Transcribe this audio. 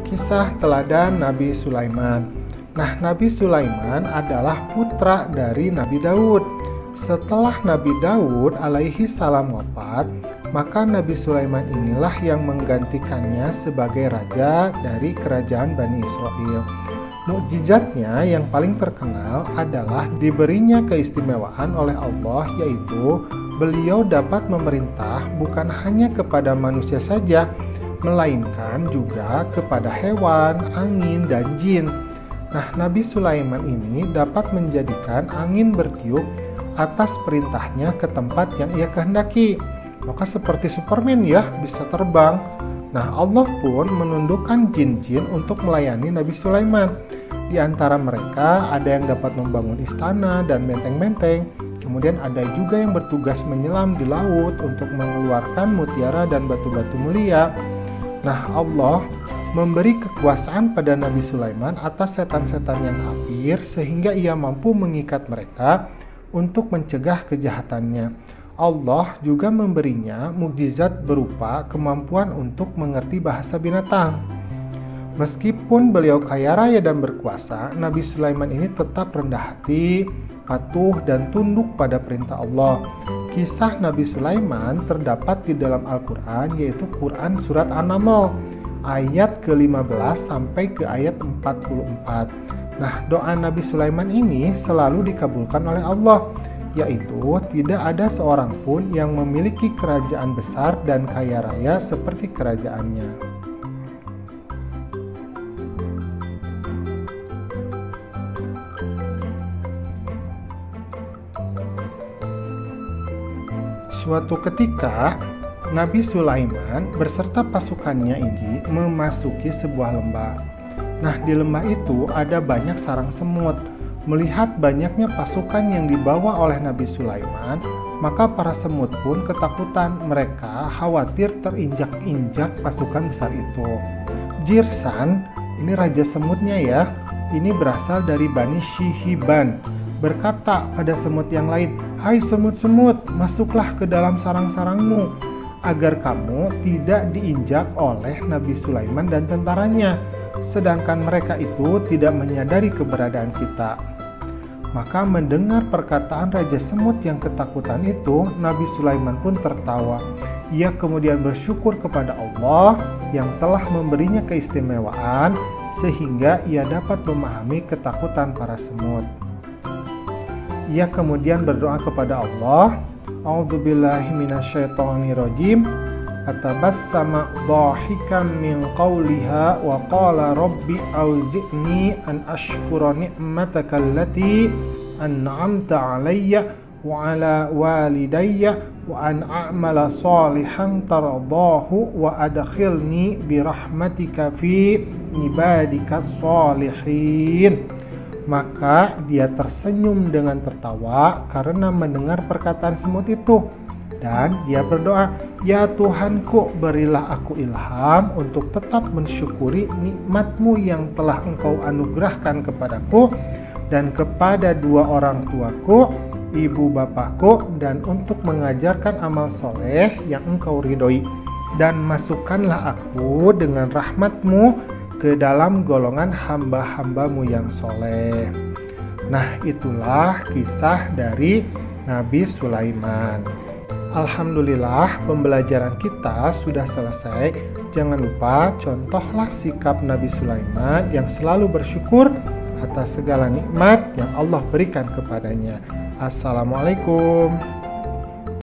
Kisah teladan Nabi Sulaiman. Nah, Nabi Sulaiman adalah putra dari Nabi Daud. Setelah Nabi Daud alaihi salam wafat, maka Nabi Sulaiman inilah yang menggantikannya sebagai raja dari kerajaan Bani Israel. Mukjizatnya yang paling terkenal adalah diberinya keistimewaan oleh Allah, yaitu beliau dapat memerintah bukan hanya kepada manusia saja, melainkan juga kepada hewan, angin, dan jin. Nah, Nabi Sulaiman ini dapat menjadikan angin bertiup atas perintahnya ke tempat yang ia kehendaki. Maka seperti Superman ya, bisa terbang. Nah, Allah pun menundukkan jin-jin untuk melayani Nabi Sulaiman. Di antara mereka ada yang dapat membangun istana dan benteng-benteng. Kemudian ada juga yang bertugas menyelam di laut untuk mengeluarkan mutiara dan batu-batu mulia. Nah, Allah memberi kekuasaan pada Nabi Sulaiman atas setan-setan yang kafir sehingga ia mampu mengikat mereka untuk mencegah kejahatannya. Allah juga memberinya mukjizat berupa kemampuan untuk mengerti bahasa binatang. Meskipun beliau kaya raya dan berkuasa, Nabi Sulaiman ini tetap rendah hati, patuh dan tunduk pada perintah Allah. Kisah Nabi Sulaiman terdapat di dalam Al-Quran, yaitu Quran Surat An-Naml ayat ke-15 sampai ke ayat 44. Nah, doa Nabi Sulaiman ini selalu dikabulkan oleh Allah, yaitu tidak ada seorang pun yang memiliki kerajaan besar dan kaya raya seperti kerajaannya. Suatu ketika, Nabi Sulaiman beserta pasukannya ini memasuki sebuah lembah. Nah, di lembah itu ada banyak sarang semut. Melihat banyaknya pasukan yang dibawa oleh Nabi Sulaiman, maka para semut pun ketakutan. Mereka khawatir terinjak-injak pasukan besar itu. Jirsan, ini raja semutnya ya, ini berasal dari Bani Syihiban, berkata pada semut yang lain, "Hai semut-semut, masuklah ke dalam sarang-sarangmu, agar kamu tidak diinjak oleh Nabi Sulaiman dan tentaranya, sedangkan mereka itu tidak menyadari keberadaan kita." Maka mendengar perkataan Raja Semut yang ketakutan itu, Nabi Sulaiman pun tertawa. Ia kemudian bersyukur kepada Allah yang telah memberinya keistimewaan, sehingga ia dapat memahami ketakutan para semut. Ia kemudian berdoa kepada Allah, "A'udzubillahi minasyaitonirrajim." Fatabassama dhahikan min qawliha wa qala rabbi auzi'ni an ashkura ni'mataka allati an'amta 'alayya wa 'ala walidayya wa an a'mala salihan tardahu wa adkhilni bi rahmatika fi ibadikas shalihin. Maka dia tersenyum dengan tertawa karena mendengar perkataan semut itu. Dan dia berdoa, "Ya Tuhanku, berilah aku ilham untuk tetap mensyukuri nikmat-Mu yang telah Engkau anugerahkan kepadaku dan kepada dua orang tuaku, ibu bapakku, dan untuk mengajarkan amal soleh yang Engkau ridhoi. Dan masukkanlah aku dengan rahmat-Mu ke dalam golongan hamba-hamba-Mu yang soleh." Nah, itulah kisah dari Nabi Sulaiman. Alhamdulillah, pembelajaran kita sudah selesai. Jangan lupa contohlah sikap Nabi Sulaiman yang selalu bersyukur atas segala nikmat yang Allah berikan kepadanya. Assalamualaikum.